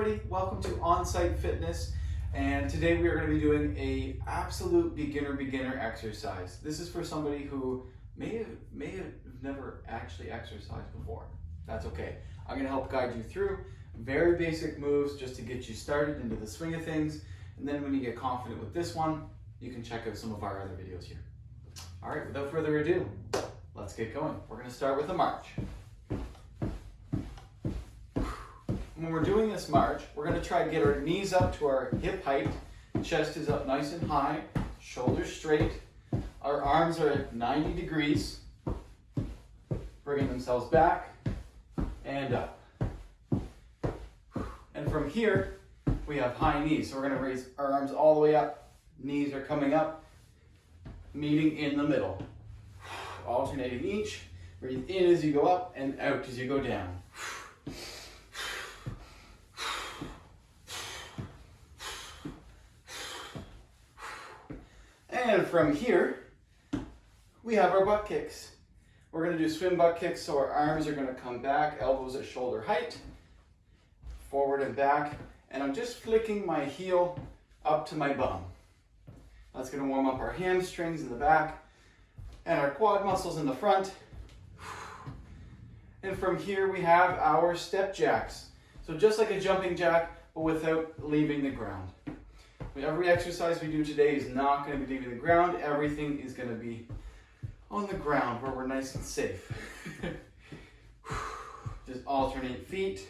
everybody, welcome to On-Site Fitness, and today we are going to be doing a absolute beginner exercise. This is for somebody who may have never actually exercised before. That's okay. I'm going to help guide you through very basic moves just to get you started into the swing of things, and then when you get confident with this one, you can check out some of our other videos here. All right, without further ado, let's get going. We're going to start with a march. When we're doing this march, we're going to try to get our knees up to our hip height, chest is up nice and high, shoulders straight, our arms are at 90 degrees, bringing themselves back and up. And from here, we have high knees, so we're going to raise our arms all the way up, knees are coming up, meeting in the middle. Alternating each, breathe in as you go up and out as you go down. And from here, we have our butt kicks. We're going to do swim butt kicks, so our arms are going to come back, elbows at shoulder height, forward and back, and I'm just flicking my heel up to my bum. That's going to warm up our hamstrings in the back and our quad muscles in the front. And from here, we have our step jacks. So just like a jumping jack, but without leaving the ground. Every exercise we do today is not going to be leaving the ground. Everything is going to be on the ground where we're nice and safe. Just alternate feet.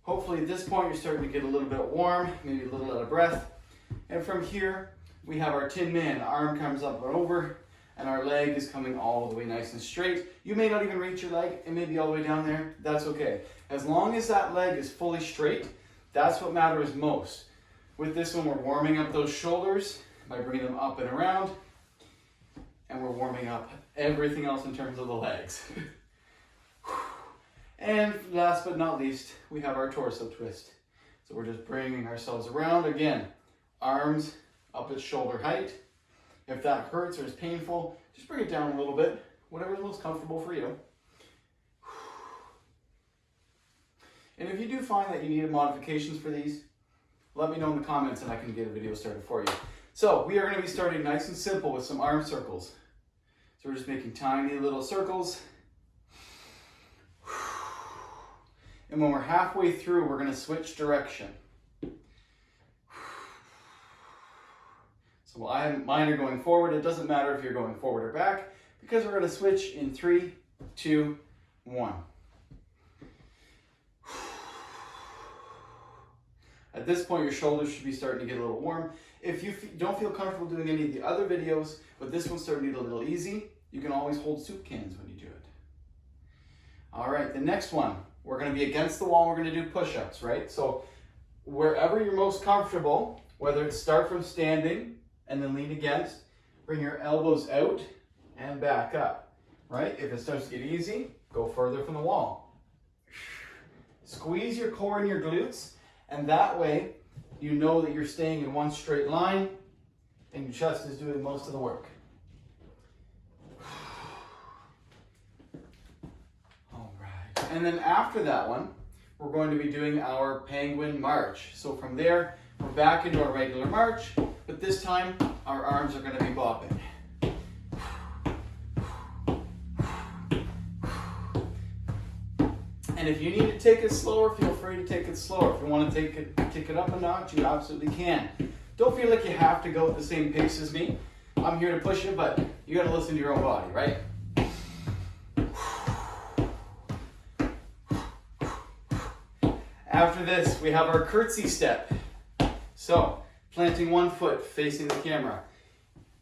Hopefully at this point you're starting to get a little bit warm, maybe a little out of breath. And from here we have our Tin Man. Arm comes up and over and our leg is coming all the way nice and straight. You may not even reach your leg. It may be all the way down there. That's okay. As long as that leg is fully straight, that's what matters most. With this one, we're warming up those shoulders by bringing them up and around, and we're warming up everything else in terms of the legs. And last but not least, we have our torso twist. So we're just bringing ourselves around. Again, arms up at shoulder height. If that hurts or is painful, just bring it down a little bit, whatever is most comfortable for you. And if you do find that you need modifications for these, let me know in the comments and I can get a video started for you. So we are going to be starting nice and simple with some arm circles. So we're just making tiny little circles. And when we're halfway through, we're going to switch direction. So mine are going forward. It doesn't matter if you're going forward or back because we're going to switch in 3, 2, 1. At this point, your shoulders should be starting to get a little warm. If you don't feel comfortable doing any of the other videos, but this one's starting to get a little easy, you can always hold soup cans when you do it. All right, the next one, we're going to be against the wall. We're going to do push-ups, right? So wherever you're most comfortable, whether it's start from standing and then lean against, bring your elbows out and back up, right? If it starts to get easy, go further from the wall. Squeeze your core and your glutes. And that way, you know that you're staying in one straight line and your chest is doing most of the work. All right. And then after that one, we're going to be doing our penguin march. So from there, we're back into our regular march, but this time our arms are going to be bobbing. And if you need to take it slower, feel free to take it slower. If you want to take it up a notch, you absolutely can. Don't feel like you have to go at the same pace as me. I'm here to push you, but you got to listen to your own body, right? After this, we have our curtsy step. So, planting one foot facing the camera.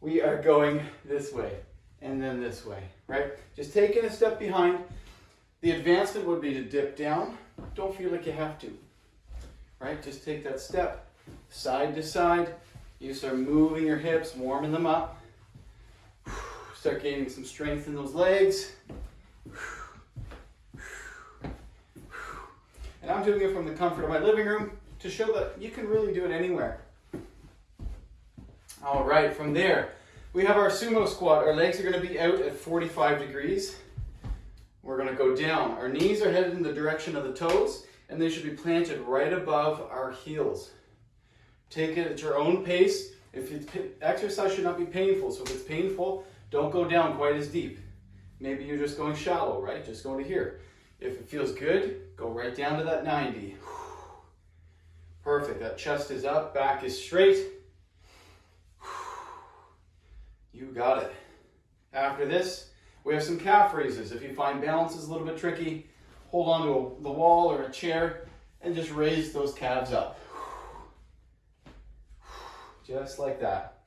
We are going this way and then this way, right? Just taking a step behind. The advancement would be to dip down. Don't feel like you have to, right? Just take that step side to side. You start moving your hips, warming them up. Start gaining some strength in those legs. And I'm doing it from the comfort of my living room to show that you can really do it anywhere. All right, from there, we have our sumo squat. Our legs are going to be out at 45 degrees. We're going to go down. Our knees are headed in the direction of the toes, and they should be planted right above our heels. Take it at your own pace. Exercise should not be painful, so if it's painful, don't go down quite as deep. Maybe you're just going shallow, right? Just going to here. If it feels good, go right down to that 90. Perfect. That chest is up, back is straight. You got it. After this, we have some calf raises. If you find balance is a little bit tricky, hold on to the wall or a chair and just raise those calves up. Just like that.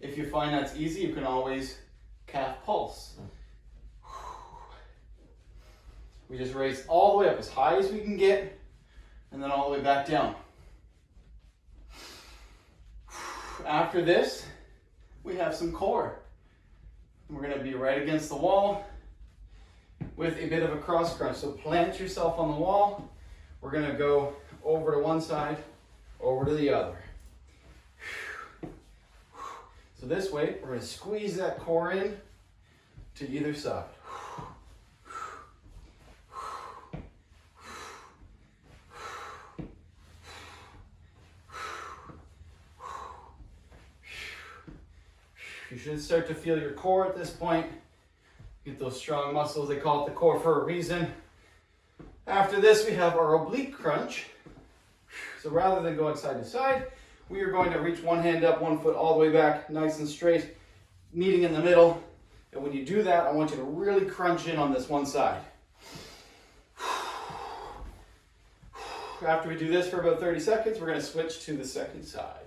If you find that's easy, you can always calf pulse. We just raise all the way up as high as we can get, and then all the way back down. After this, we have some core. We're going to be right against the wall with a bit of a cross crunch. So plant yourself on the wall. We're going to go over to one side, over to the other. So this way, we're going to squeeze that core in to either side. You should start to feel your core at this point. Get those strong muscles. They call it the core for a reason. After this, we have our oblique crunch. So rather than going side to side, we are going to reach one hand up, one foot all the way back, nice and straight, meeting in the middle. And when you do that, I want you to really crunch in on this one side. After we do this for about 30 seconds, we're going to switch to the second side.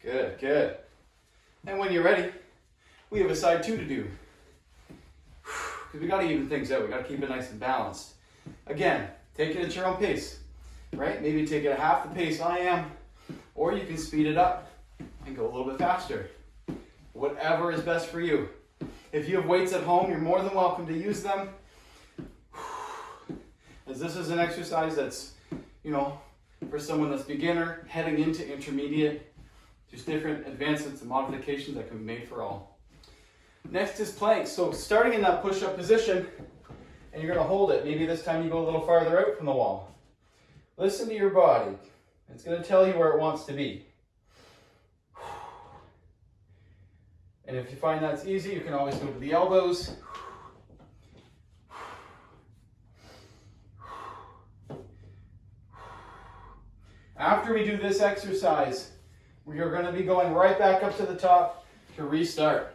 Good, good. And when you're ready, we have a side 2 to do. Because we got to even things out. We got to keep it nice and balanced. Again, take it at your own pace, right? Maybe take it at half the pace I am, or you can speed it up and go a little bit faster. Whatever is best for you. If you have weights at home, you're more than welcome to use them. As this is an exercise that's, for someone that's beginner, heading into intermediate. There's different advancements and modifications that can be made for all. Next is planks. So starting in that push-up position, and you're going to hold it. Maybe this time you go a little farther out from the wall. Listen to your body. It's going to tell you where it wants to be. And if you find that's easy, you can always go to the elbows. After we do this exercise, we are going to be going right back up to the top to restart.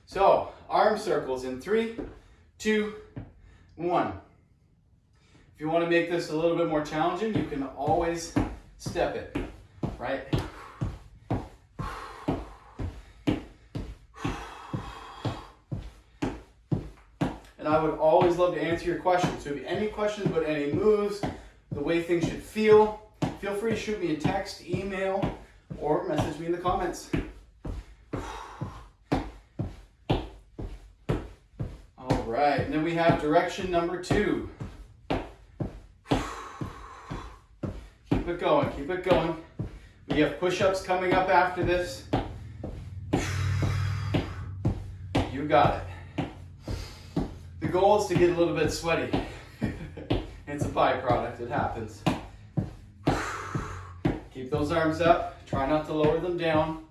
So, arm circles in 3, 2, 1. If you want to make this a little bit more challenging, you can always step it, right? And I would always love to answer your questions. So if you have any questions about any moves, the way things should feel free to shoot me a text, email, or message me in the comments. All right, and then we have direction number 2. Keep it going, keep it going. We have push-ups coming up after this. You got it. The goal is to get a little bit sweaty. It's a byproduct, it happens. Keep those arms up, try not to lower them down.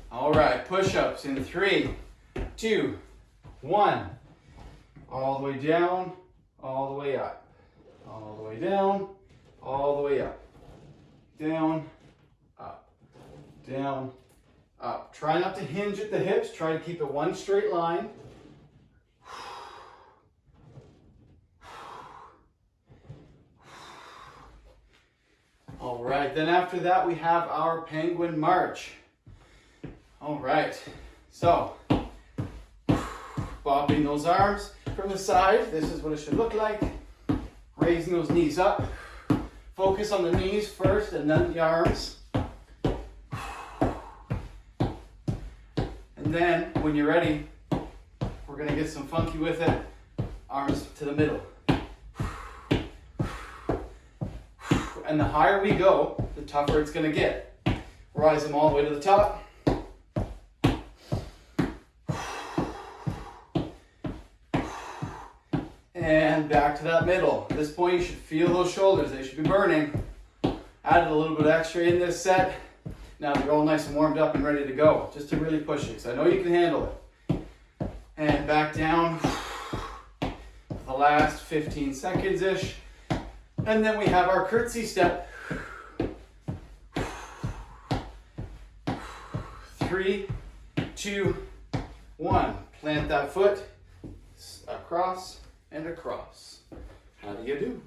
All right, push-ups in 3, 2, 1. All the way down, all the way up. All the way down, all the way up. Down, up, down, up. Try not to hinge at the hips, try to keep it one straight line. All right, then after that we have our penguin march. All right, so bobbing those arms from the side. This is what it should look like. Raising those knees up. Focus on the knees first and then the arms. And then when you're ready, we're gonna get some funky with it. Arms to the middle. And the higher we go, the tougher it's going to get. Rise them all the way to the top. And back to that middle. At this point, you should feel those shoulders. They should be burning. Added a little bit extra in this set. Now they're all nice and warmed up and ready to go, just to really push it. So I know you can handle it. And back down for the last 15 seconds-ish. And then we have our curtsy step. 3, 2, 1. Plant that foot across and across. How do you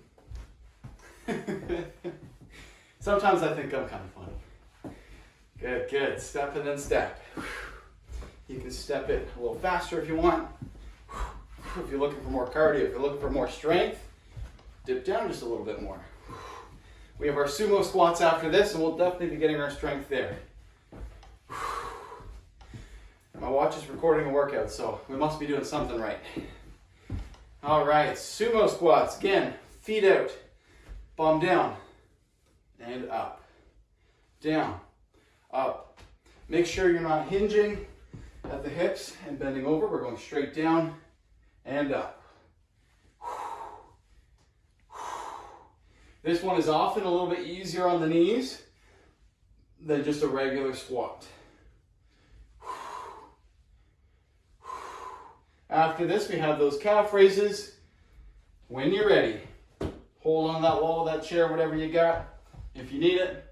do? Sometimes I think I'm kind of funny. Good, good. Step and then step. You can step it a little faster if you want. If you're looking for more cardio, if you're looking for more strength, dip down just a little bit more. We have our sumo squats after this, and we'll definitely be getting our strength there. My watch is recording a workout, so we must be doing something right. All right, sumo squats. Again, feet out, bum down, and up. Down, up. Make sure you're not hinging at the hips and bending over. We're going straight down and up. This one is often a little bit easier on the knees than just a regular squat. After this, we have those calf raises. When you're ready, hold on that wall, that chair, whatever you got, if you need it,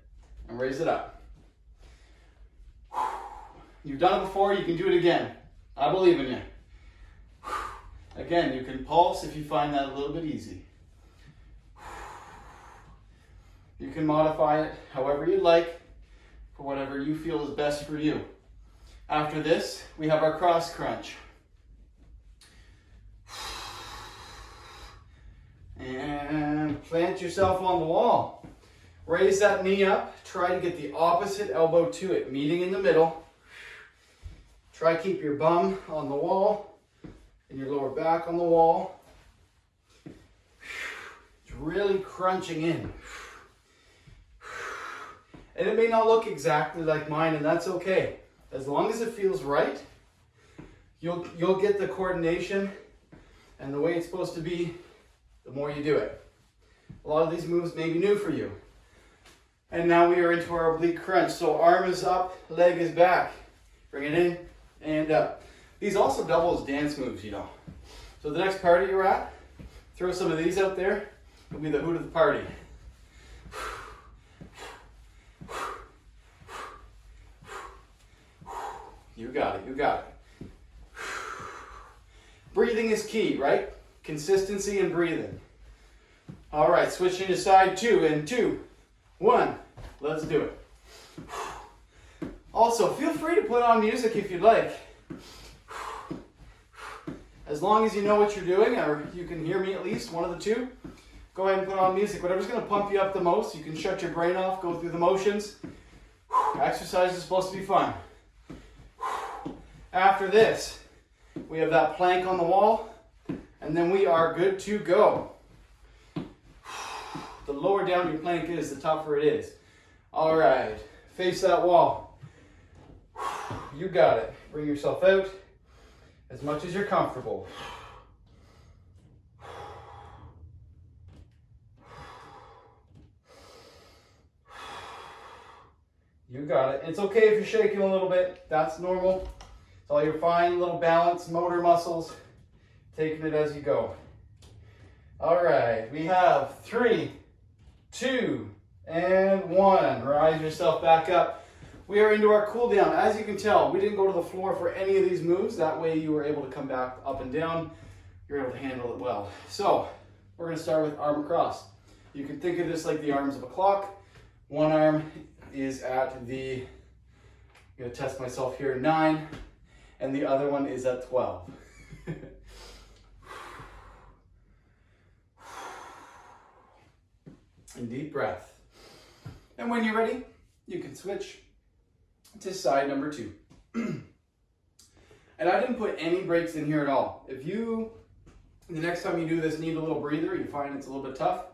and raise it up. You've done it before, you can do it again. I believe in you. Again, you can pulse if you find that a little bit easy. You can modify it however you'd like for whatever you feel is best for you. After this, we have our cross crunch. And plant yourself on the wall. Raise that knee up. Try to get the opposite elbow to it, meeting in the middle. Try to keep your bum on the wall and your lower back on the wall. It's really crunching in. And it may not look exactly like mine, and that's okay. As long as it feels right, you'll get the coordination and the way it's supposed to be the more you do it. A lot of these moves may be new for you. And now we are into our oblique crunch. So arm is up, leg is back. Bring it in and up. These also double as dance moves, you know. So the next party you're at, throw some of these out there. It'll be the hoot of the party. You got it, you got it. Breathing is key, right? Consistency and breathing. All right, switching to side 2 in 2, 1. Let's do it. Also, feel free to put on music if you'd like. As long as you know what you're doing, or you can hear me at least, one of the two, go ahead and put on music. Whatever's going to pump you up the most. You can shut your brain off, go through the motions. Exercise is supposed to be fun. After this, we have that plank on the wall, and then we are good to go. The lower down your plank is, the tougher it is. All right, face that wall. You got it. Bring yourself out as much as you're comfortable. You got it. It's okay if you're shaking a little bit. That's normal. It's all your fine little balance motor muscles, taking it as you go. All right, we have 3, 2, and 1. Rise yourself back up. We are into our cool down. As you can tell, we didn't go to the floor for any of these moves. That way you were able to come back up and down. You're able to handle it well. So we're going to start with arm across. You can think of this like the arms of a clock. One arm is at the, I'm going to test myself here, 9, and the other one is at 12. And deep breath. And when you're ready, you can switch to side number 2. And I didn't put any breaks in here at all. If you, the next time you do this, need a little breather, you find it's a little bit tough,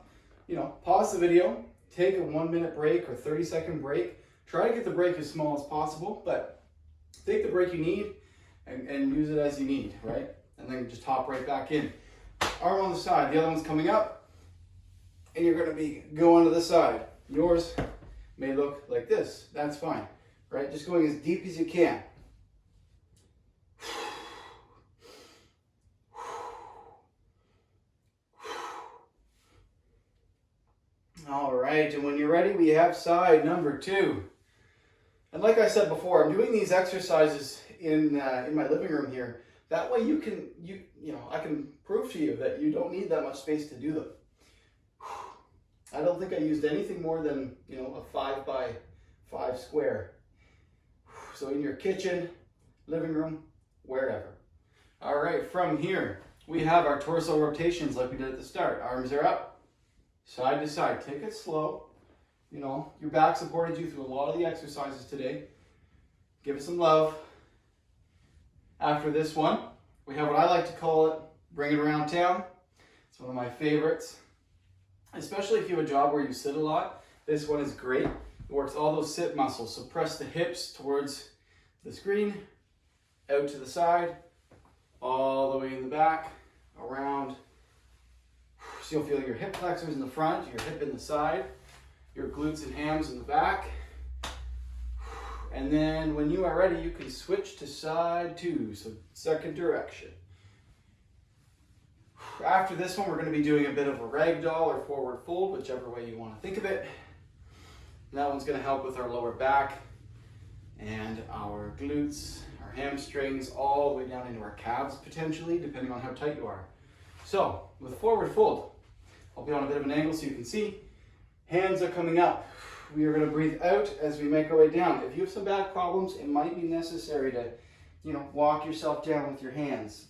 you know, pause the video, take a 1-minute break or 30-second break. Try to get the break as small as possible, but take the break you need and use it as you need, right? And then just hop right back in. Arm on the side, the other one's coming up, and you're gonna be going to the side. Yours may look like this, that's fine, right? Just going as deep as you can. All right, and when you're ready, we have side number 2. And like I said before, I'm doing these exercises in my living room here. That way I can prove to you that you don't need that much space to do them. I don't think I used anything more than, a 5 by 5 square. So in your kitchen, living room, wherever. All right, from here, we have our torso rotations like we did at the start. Arms are up, side to side. Take it slow. Your back supported you through a lot of the exercises today. Give it some love. After this one, we have what I like to call it, bring it around town. It's one of my favorites. Especially if you have a job where you sit a lot, this one is great. It works all those sit muscles. So press the hips towards the screen, out to the side, all the way in the back, around. So you'll feel your hip flexors in the front, your hip in the side, your glutes and hams in the back. And then when you are ready, you can switch to side 2, so second direction. After this one, we're going to be doing a bit of a ragdoll or forward fold, whichever way you want to think of it. And that one's going to help with our lower back and our glutes, our hamstrings, all the way down into our calves potentially, depending on how tight you are. So with forward fold, I'll be on a bit of an angle so you can see. Hands are coming up. We are going to breathe out as we make our way down. If you have some back problems, it might be necessary to, walk yourself down with your hands.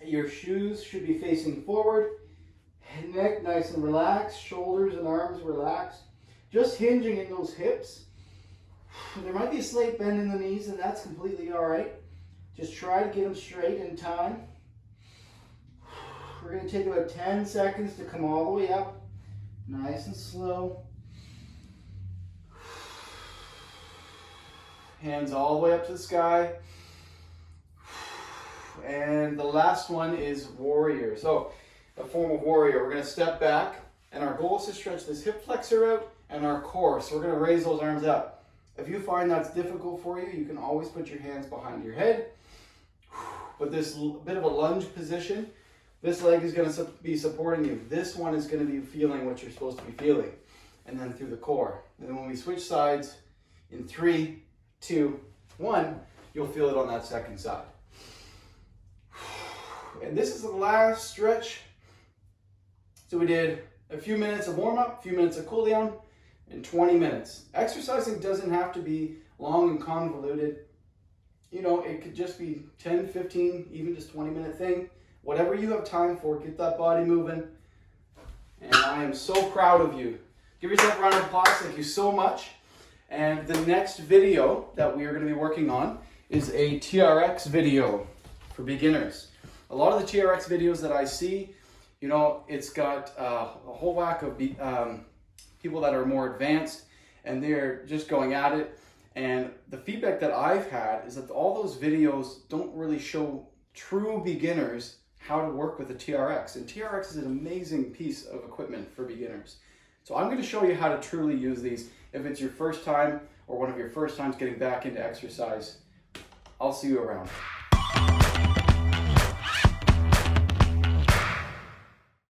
Your shoes should be facing forward. Neck nice and relaxed. Shoulders and arms relaxed. Just hinging in those hips. There might be a slight bend in the knees, and that's completely all right. Just try to get them straight in time. We're going to take about 10 seconds to come all the way up. Nice and slow. Hands all the way up to the sky. And the last one is warrior. So a form of warrior. We're going to step back, and our goal is to stretch this hip flexor out and our core. So we're going to raise those arms up. If you find that's difficult for you, you can always put your hands behind your head. With this bit of a lunge position, this leg is going to be supporting you. This one is going to be feeling what you're supposed to be feeling. And then through the core. And then when we switch sides in 3, 2, 1, you'll feel it on that second side. And this is the last stretch. So we did a few minutes of warm-up, a few minutes of cool-down, and 20 minutes. Exercising doesn't have to be long and convoluted. It could just be 10, 15, even just 20-minute thing. Whatever you have time for, get that body moving. And I am so proud of you. Give yourself a round of applause. Thank you so much. And the next video that we are going to be working on is a TRX video for beginners. A lot of the TRX videos that I see, it's got a whole whack of people that are more advanced, and they're just going at it. And the feedback that I've had is that all those videos don't really show true beginners how to work with a TRX. And TRX is an amazing piece of equipment for beginners. So I'm going to show you how to truly use these. If it's your first time or one of your first times getting back into exercise, I'll see you around.